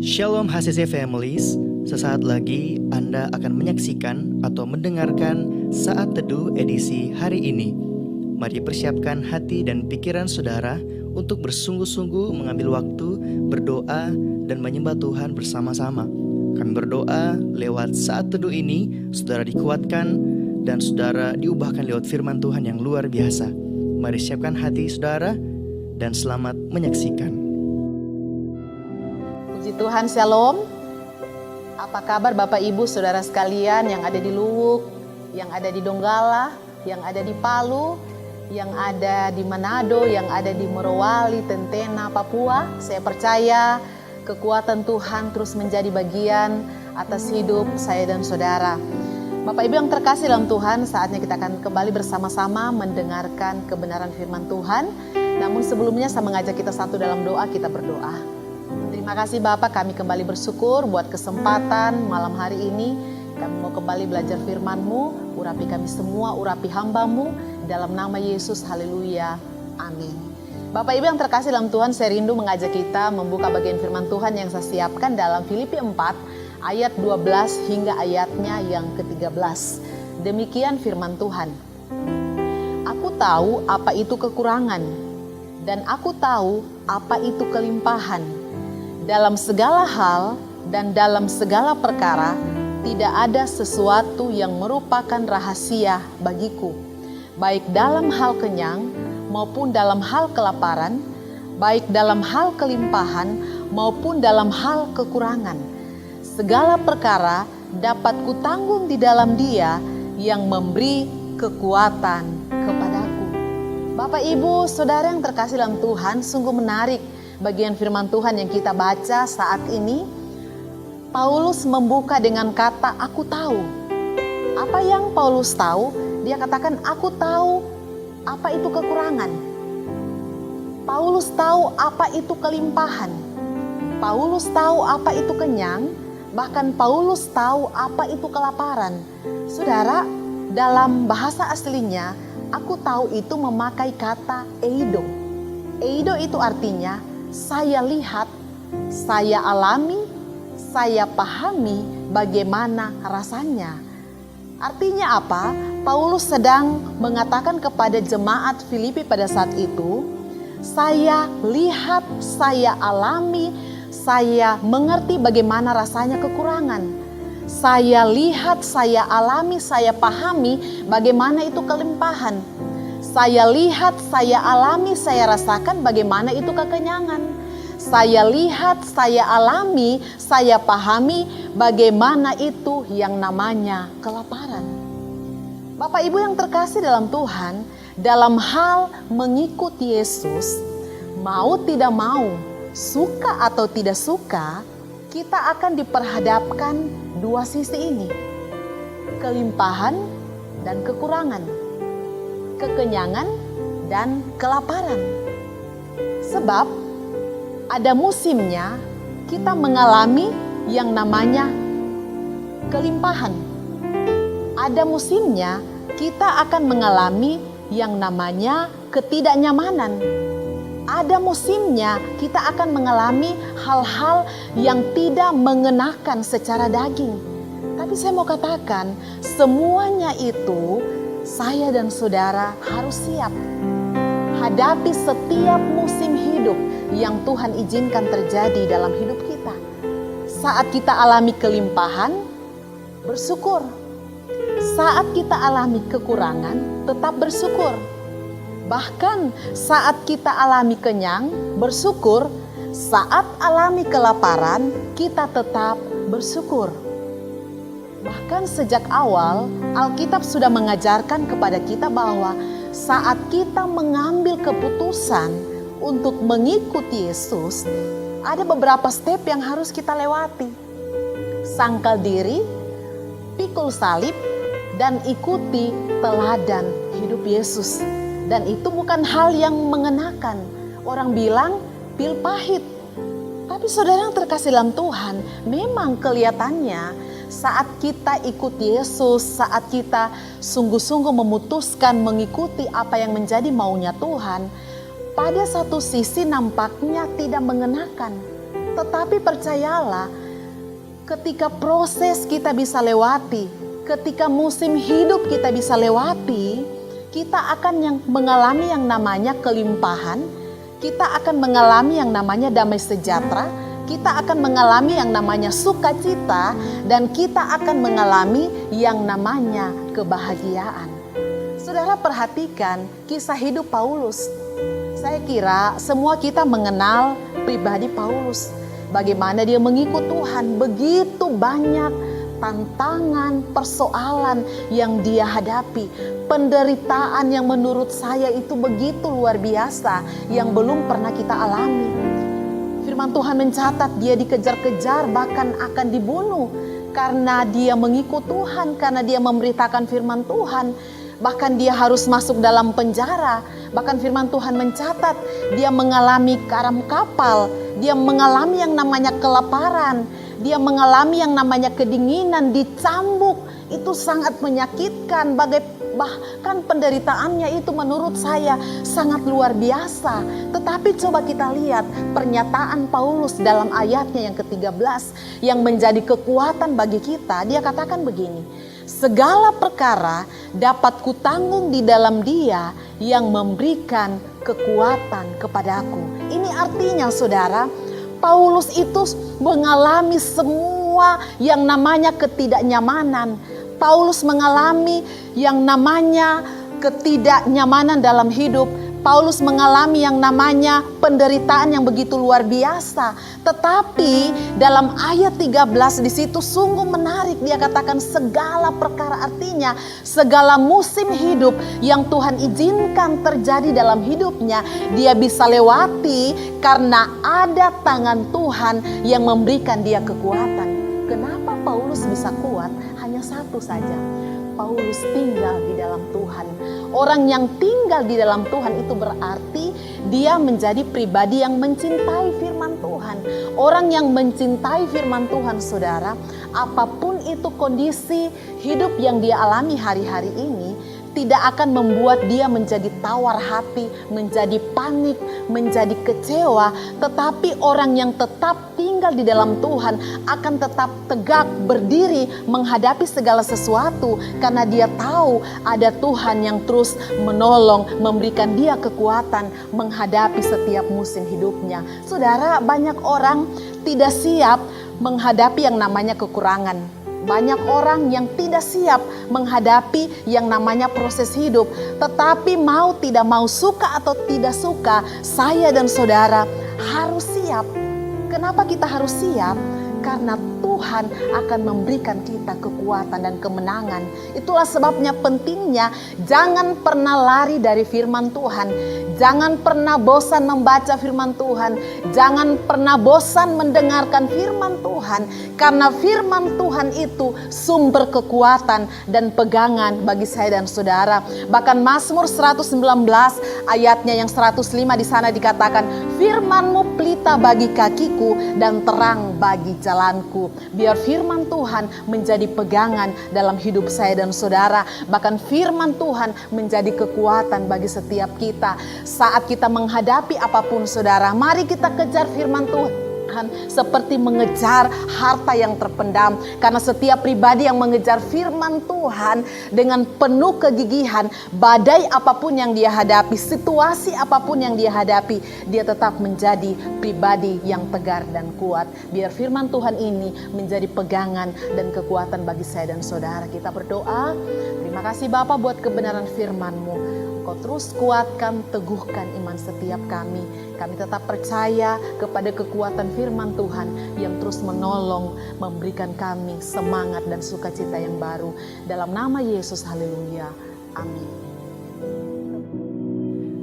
Shalom HCC Families, sesaat lagi Anda akan menyaksikan atau mendengarkan Saat Teduh edisi hari ini. Mari persiapkan hati dan pikiran saudara untuk bersungguh-sungguh mengambil waktu, berdoa, dan menyembah Tuhan bersama-sama. Kami berdoa lewat Saat Teduh ini, saudara dikuatkan dan saudara diubahkan lewat firman Tuhan yang luar biasa. Mari siapkan hati saudara dan selamat menyaksikan. Puji Tuhan, Shalom. Apa kabar Bapak Ibu Saudara sekalian yang ada di Luwuk, yang ada di Donggala, yang ada di Palu, yang ada di Manado, yang ada di Morowali, Tentena, Papua. Saya percaya kekuatan Tuhan terus menjadi bagian atas hidup saya dan saudara. Bapak Ibu yang terkasih dalam Tuhan, saatnya kita akan kembali bersama-sama mendengarkan kebenaran firman Tuhan. Namun sebelumnya saya mengajak kita satu dalam doa, kita berdoa. Terima kasih Bapak, kami kembali bersyukur buat kesempatan malam hari ini. Kami mau kembali belajar firman-Mu, urapi kami semua, urapi hamba-Mu. Dalam nama Yesus, haleluya, amin. Bapak Ibu yang terkasih dalam Tuhan, saya rindu mengajak kita membuka bagian firman Tuhan yang saya siapkan dalam Filipi 4 ayat 12 hingga ayatnya yang ke-13. Demikian firman Tuhan. Aku tahu apa itu kekurangan, dan aku tahu apa itu kelimpahan. Dalam segala hal dan dalam segala perkara, tidak ada sesuatu yang merupakan rahasia bagiku, baik dalam hal kenyang maupun dalam hal kelaparan, baik dalam hal kelimpahan maupun dalam hal kekurangan. Segala perkara dapat kutanggung di dalam Dia yang memberi kekuatan kepadaku. Bapak, Ibu, Saudara yang terkasih dalam Tuhan, sungguh menarik bagian firman Tuhan yang kita baca saat ini. Paulus membuka dengan kata aku tahu. Apa yang Paulus tahu? Dia katakan aku tahu apa itu kekurangan. Paulus tahu apa itu kelimpahan. Paulus tahu apa itu kenyang. Bahkan Paulus tahu apa itu kelaparan. Saudara, dalam bahasa aslinya aku tahu itu memakai kata eido. Eido itu artinya saya lihat, saya alami, saya pahami bagaimana rasanya. Artinya apa? Paulus sedang mengatakan kepada jemaat Filipi pada saat itu, saya lihat, saya alami, saya mengerti bagaimana rasanya kekurangan. Saya lihat, saya alami, saya pahami bagaimana itu kelimpahan. Saya lihat, saya alami, saya rasakan bagaimana itu kekenyangan. Saya lihat, saya alami, saya pahami bagaimana itu yang namanya kelaparan. Bapak Ibu yang terkasih dalam Tuhan, dalam hal mengikuti Yesus, mau tidak mau, suka atau tidak suka, kita akan diperhadapkan dua sisi ini. Kelimpahan dan kekurangan. Kekenyangan dan kelaparan. Sebab ada musimnya kita mengalami yang namanya kelimpahan. Ada musimnya kita akan mengalami yang namanya ketidaknyamanan. Ada musimnya kita akan mengalami hal-hal yang tidak mengenakan secara daging. Tapi saya mau katakan, semuanya itu saya dan saudara harus siap hadapi setiap musim hidup yang Tuhan izinkan terjadi dalam hidup kita. Saat kita alami kelimpahan, bersyukur. Saat kita alami kekurangan, tetap bersyukur. Bahkan saat kita alami kenyang, bersyukur. Saat alami kelaparan, kita tetap bersyukur. Bahkan sejak awal, Alkitab sudah mengajarkan kepada kita bahwa saat kita mengambil keputusan untuk mengikuti Yesus, ada beberapa step yang harus kita lewati. Sangkal diri, pikul salib, dan ikuti teladan hidup Yesus. Dan itu bukan hal yang mengenakan. Orang bilang pil pahit. Tapi saudara yang terkasih dalam Tuhan, memang kelihatannya saat kita ikut Yesus, saat kita sungguh-sungguh memutuskan mengikuti apa yang menjadi maunya Tuhan, pada satu sisi nampaknya tidak mengenakan. Tetapi percayalah, ketika proses kita bisa lewati, ketika musim hidup kita bisa lewati, kita akan mengalami yang namanya kelimpahan, kita akan mengalami yang namanya damai sejahtera, kita akan mengalami yang namanya sukacita, dan kita akan mengalami yang namanya kebahagiaan. Saudara, perhatikan kisah hidup Paulus. Saya kira semua kita mengenal pribadi Paulus. Bagaimana dia mengikut Tuhan, begitu banyak tantangan, persoalan yang dia hadapi. Penderitaan yang menurut saya itu begitu luar biasa, yang belum pernah kita alami. Firman Tuhan mencatat dia dikejar-kejar, bahkan akan dibunuh karena dia mengikut Tuhan, karena dia memberitakan firman Tuhan. Bahkan dia harus masuk dalam penjara. Bahkan firman Tuhan mencatat dia mengalami karam kapal, dia mengalami yang namanya kelaparan, dia mengalami yang namanya kedinginan, dicambuk. Itu sangat menyakitkan. Bahkan penderitaannya itu menurut saya sangat luar biasa. Tetapi coba kita lihat pernyataan Paulus dalam ayatnya yang ke-13 yang menjadi kekuatan bagi kita. Dia katakan begini, segala perkara dapat kutanggung di dalam Dia yang memberikan kekuatan kepadaku. Ini artinya saudara, Paulus itu mengalami semua yang namanya ketidaknyamanan. Paulus mengalami yang namanya ketidaknyamanan dalam hidup. Paulus mengalami yang namanya penderitaan yang begitu luar biasa. Tetapi dalam ayat 13 di situ sungguh menarik. Dia katakan segala perkara, artinya segala musim hidup yang Tuhan izinkan terjadi dalam hidupnya, dia bisa lewati karena ada tangan Tuhan yang memberikan dia kekuatan. Kenapa Paulus bisa kuat? Hanya satu saja. Paulus tinggal di dalam Tuhan. Orang yang tinggal di dalam Tuhan itu berarti dia menjadi pribadi yang mencintai firman Tuhan. Orang yang mencintai firman Tuhan, saudara, apapun itu kondisi hidup yang dia alami hari-hari ini, tidak akan membuat dia menjadi tawar hati, menjadi panik, menjadi kecewa. Tetapi orang yang tetap tinggal di dalam Tuhan akan tetap tegak berdiri menghadapi segala sesuatu. Karena dia tahu ada Tuhan yang terus menolong, memberikan dia kekuatan menghadapi setiap musim hidupnya. Saudara, banyak orang tidak siap menghadapi yang namanya kekurangan. Banyak orang yang tidak siap menghadapi yang namanya proses hidup. Tetapi mau tidak mau, suka atau tidak suka, saya dan saudara harus siap. Kenapa kita harus siap? Karena Tuhan akan memberikan kita kekuatan dan kemenangan. Itulah sebabnya pentingnya jangan pernah lari dari firman Tuhan. Jangan pernah bosan membaca firman Tuhan. Jangan pernah bosan mendengarkan firman Tuhan. Karena firman Tuhan itu sumber kekuatan dan pegangan bagi saya dan saudara. Bahkan Mazmur 119 ayatnya yang 105 di sana dikatakan, firman-Mu pelita bagi kakiku dan terang bagi jalanku. Biar firman Tuhan menjadi pegangan dalam hidup saya dan saudara. Bahkan firman Tuhan menjadi kekuatan bagi setiap kita. Saat kita menghadapi apapun saudara, mari kita kejar firman Tuhan seperti mengejar harta yang terpendam. Karena setiap pribadi yang mengejar firman Tuhan dengan penuh kegigihan, badai apapun yang dia hadapi, situasi apapun yang dia hadapi, dia tetap menjadi pribadi yang tegar dan kuat. Biar firman Tuhan ini menjadi pegangan dan kekuatan bagi saya dan saudara. Kita berdoa, terima kasih Bapa buat kebenaran firman-Mu. Kau terus kuatkan, teguhkan iman setiap kami. Kami tetap percaya kepada kekuatan firman Tuhan yang terus menolong, memberikan kami semangat dan sukacita yang baru. Dalam nama Yesus, haleluya. Amin.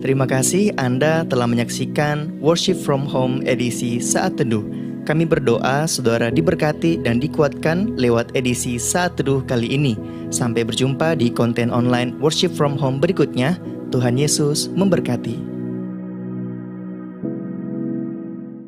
Terima kasih Anda telah menyaksikan Worship from Home edisi Saat Teduh. Kami berdoa saudara diberkati dan dikuatkan lewat edisi Saat Teduh kali ini. Sampai berjumpa di konten online Worship from Home berikutnya. Tuhan Yesus memberkati.